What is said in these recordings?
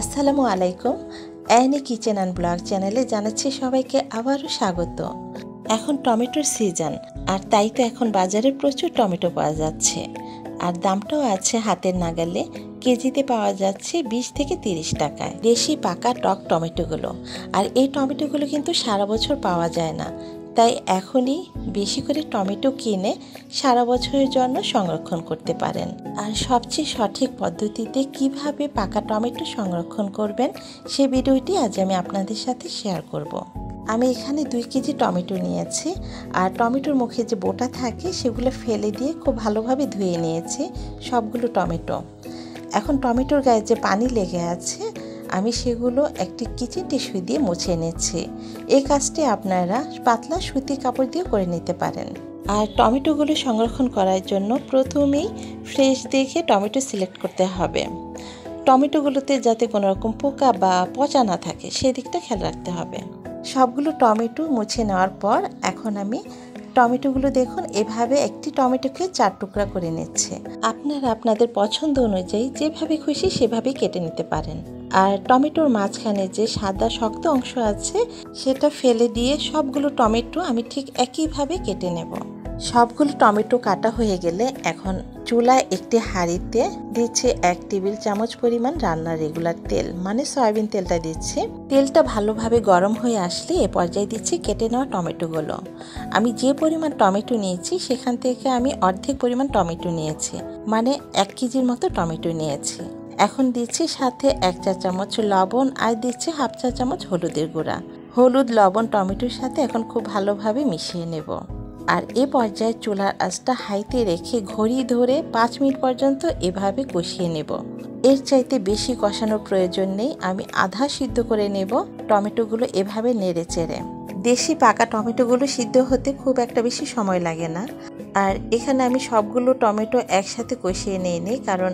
আসসালামু আলাইকুম। Annie kitchen and blog চ্যানেলে জানাচ্ছি সবাইকে আবারও স্বাগত। এখন টমেটোর সিজন, আর তাই তো এখন বাজারে প্রচুর টমেটো পাওয়া যাচ্ছে, আর দামটাও আছে হাতের নাগালে। কেজিতে পাওয়া যাচ্ছে 20 থেকে 30 টাকায় দেশি পাকা টক টমেটোগুলো। আর এই টমেটোগুলো কিন্তু সারা বছর পাওয়া যায় না, তাই এখনই বেশি করে টমেটো কিনে সারা বছরের জন্য সংরক্ষণ করতে পারেন। আর সবচেয়ে সঠিক পদ্ধতিতে কিভাবে পাকা টমেটো সংরক্ষণ করবেন সে ভিডিওটি আজ আমি আপনাদের সাথে শেয়ার করব। আমি এখানে 2 কেজি টমেটো নিয়েছি, আর টমেটোর মুখে যে বোটা থাকে সেগুলো ফেলে দিয়ে খুব ভালোভাবে ধুয়ে নিয়েছি সবগুলো টমেটো। এখন টমেটোর গায়ে যে পানি লেগে আছে আমি সেগুলো একটি কিচেন টিস্যু দিয়ে মুছে নিচ্ছি। এই কাজটি আপনারা পাতলা সুতি কাপড় দিয়ে করে নিতে পারেন। আর টমেটোগুলো সংরক্ষণ করার জন্য প্রথমেই ফ্রেশ দেখে টমেটো সিলেক্ট করতে হবে। টমেটোগুলোতে যাতে কোনো রকম পোকা বা পচা না থাকে সেদিকটা খেয়াল রাখতে হবে। সবগুলো টমেটো মুছে নেওয়ার পর এখন আমি টমেটোগুলো দেখুন এভাবে একটি টমেটোকে 4 টুকরা করে নিচ্ছে। আপনারা আপনাদের পছন্দ অনুযায়ী যেভাবে খুশি সেভাবে কেটে নিতে পারেন। আর টমেটোর মাঝখানে যে সাদা শক্ত অংশ আছে সেটা ফেলে দিয়ে সবগুলো টমেটো আমি ঠিক একইভাবে কেটে নেব। সবগুলো টমেটো কাটা হয়ে গেলে এখন চুলায় একটি হাঁড়িতে দিচ্ছি 1 টেবিল চামচ পরিমাণ রান্নার রেগুলার তেল, মানে সয়াবিন তেলটা দিচ্ছি। তেলটা ভালোভাবে গরম হয়ে আসলে এ পর্যায়ে দিচ্ছি কেটে নেওয়া টমেটোগুলো। আমি যে পরিমাণ টমেটো নিয়েছি সেখান থেকে আমি অর্ধেক পরিমাণ টমেটো নিয়েছি, মানে 1 কেজির মতো টমেটো নিয়েছি। এখন দিচ্ছি সাথে 1 চা চামচ লবণ আর দিচ্ছি 1/2 চা চামচ হলুদের গুঁড়া। হলুদ লবণ টমেটোর সাথে এখন খুব ভালোভাবে মিশিয়ে নেব। আর এ পর্যায়ে চুলার আঁচটা হাইতে রেখে ঘড়ি ধরে 5 মিনিট পর্যন্ত এভাবে কষিয়ে নেব। এর চাইতে বেশি কষানোর প্রয়োজন নেই, আমি আধা সিদ্ধ করে নেব টমেটোগুলো এভাবে নেড়ে চেড়ে। দেশি পাকা টমেটোগুলো সিদ্ধ হতে খুব একটা বেশি সময় লাগে না। আর এখানে আমি সবগুলো টমেটো একসাথে কষিয়ে নিই, কারণ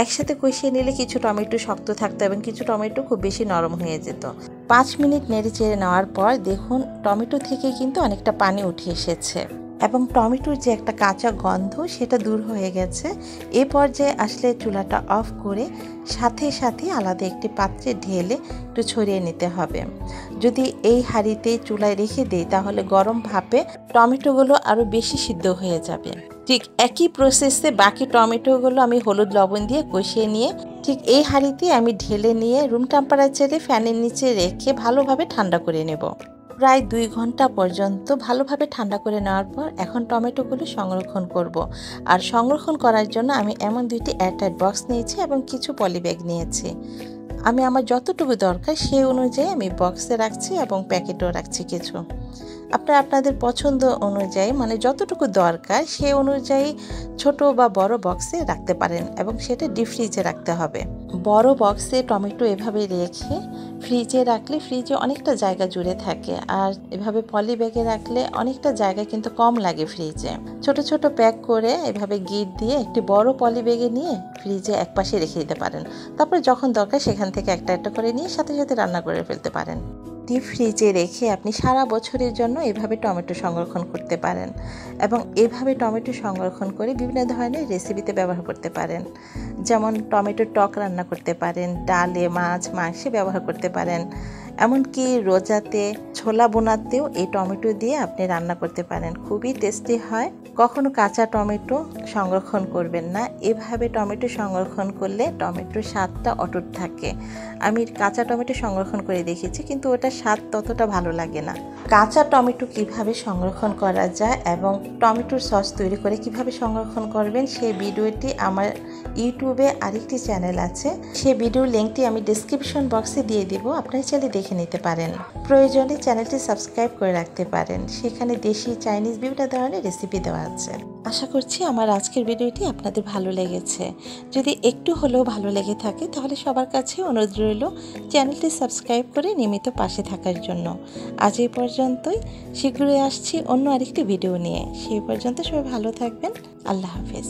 একসাথে কষিয়ে নিলে কিছু টমেটো শক্ত থাকতো এবং কিছু টমেটো খুব বেশি নরম হয়ে যেত। 5 মিনিট নেড়ে চেড়ে নেওয়ার পর দেখুন টমেটো থেকে কিন্তু অনেকটা পানি উঠে এসেছে এবং টমেটোর যে একটা কাঁচা গন্ধ সেটা দূর হয়ে গেছে। এ পর্যায়ে আসলে চুলাটা অফ করে সাথে সাথে আলাদা একটি পাত্রে ঢেলে একটু ছড়িয়ে নিতে হবে। যদি এই হাঁড়িতে চুলায় রেখে দেই তাহলে গরম ভাপে টমেটোগুলো আরও বেশি সিদ্ধ হয়ে যাবে। ঠিক একই প্রসেসে বাকি টমেটোগুলো আমি হলুদ লবণ দিয়ে কষিয়ে নিয়ে ঠিক এই হাঁড়িতে আমি ঢেলে নিয়ে রুম টেম্পারেচারে ফ্যানের নিচে রেখে ভালোভাবে ঠান্ডা করে নেব। প্রায় 2 ঘন্টা পর্যন্ত ভালোভাবে ঠান্ডা করে নেওয়ার পর এখন টমেটোগুলো সংরক্ষণ করব। আর সংরক্ষণ করার জন্য আমি এমন 2টি এয়ারটাইট বক্স নিয়েছি এবং কিছু পলিব্যাগ নিয়েছি। আমি আমার যতটুকু দরকার সেই অনুযায়ী আমি বক্সে রাখছি এবং প্যাকেটও রাখছি কিছু। আপনারা আপনাদের পছন্দ অনুযায়ী মানে যতটুকু দরকার সেই অনুযায়ী ছোট বা বড় বক্সে রাখতে পারেন এবং সেটা ডিপ ফ্রিজে রাখতে হবে। বড় বক্সে টমেটো এভাবে রেখে ফ্রিজে রাখলে ফ্রিজে অনেকটা জায়গা জুড়ে থাকে, আর এভাবে পলি ব্যাগে রাখলে অনেকটা জায়গা কিন্তু কম লাগে ফ্রিজে। ছোট ছোট প্যাক করে এভাবে গিট দিয়ে একটি বড় পলি ব্যাগে নিয়ে ফ্রিজে একপাশে রেখে দিতে পারেন। তারপর যখন দরকার সেখান থেকে একটা একটা করে নিয়ে সাথে সাথে রান্না করে ফেলতে পারেন। ডিপ ফ্রিজে রেখে আপনি সারা বছরের জন্য এভাবে টমেটো সংরক্ষণ করতে পারেন এবং এভাবে টমেটো সংরক্ষণ করে বিভিন্ন ধরনের রেসিপিতে ব্যবহার করতে পারেন। যেমন টমেটোর টক রান্না করতে পারেন, ডালে, মাছ, মাংসে ব্যবহার করতে পারেন, এমনকি রোজাতে, ছোলা বোনাতেও এই টমেটো দিয়ে আপনি রান্না করতে পারেন। খুবই টেস্টি হয়। কখনো কাঁচা টমেটো সংরক্ষণ করবেন না, এভাবে টমেটো সংরক্ষণ করলে টমেটোর স্বাদটা অটুট থাকে। আমি কাঁচা টমেটো সংরক্ষণ করে দেখেছি কিন্তু ওটার স্বাদ ততটা ভালো লাগে না। কাঁচা টমেটো কিভাবে সংরক্ষণ করা যায় এবং টমেটোর সস তৈরি করে কিভাবে সংরক্ষণ করবেন সেই ভিডিওটি আমার ইউটিউবে আরেকটি চ্যানেল আছে, সেই ভিডিওর লিঙ্কটি আমি ডেসক্রিপশন বক্সে দিয়ে দিব, আপনারা চাইলে দেখে নিতে পারেন। প্রয়োজনে চ্যানেলটি সাবস্ক্রাইব করে রাখতে পারেন, সেখানে দেশি, চাইনিজ বিভিন্ন ধরনের রেসিপি দেওয়া আছে। আশা করছি আমার আজকের ভিডিওটি আপনাদের ভালো লেগেছে। যদি একটু হলেও ভালো লেগে থাকে তাহলে সবার কাছে অনুরোধ রইল চ্যানেলটি সাবস্ক্রাইব করে নিয়মিত পাশে থাকার জন্য। আজ এই পর্যন্তই, শীঘ্রই আসছি অন্য আরেকটি ভিডিও নিয়ে। সেই পর্যন্ত সবাই ভালো থাকবেন। আল্লাহ হাফেজ।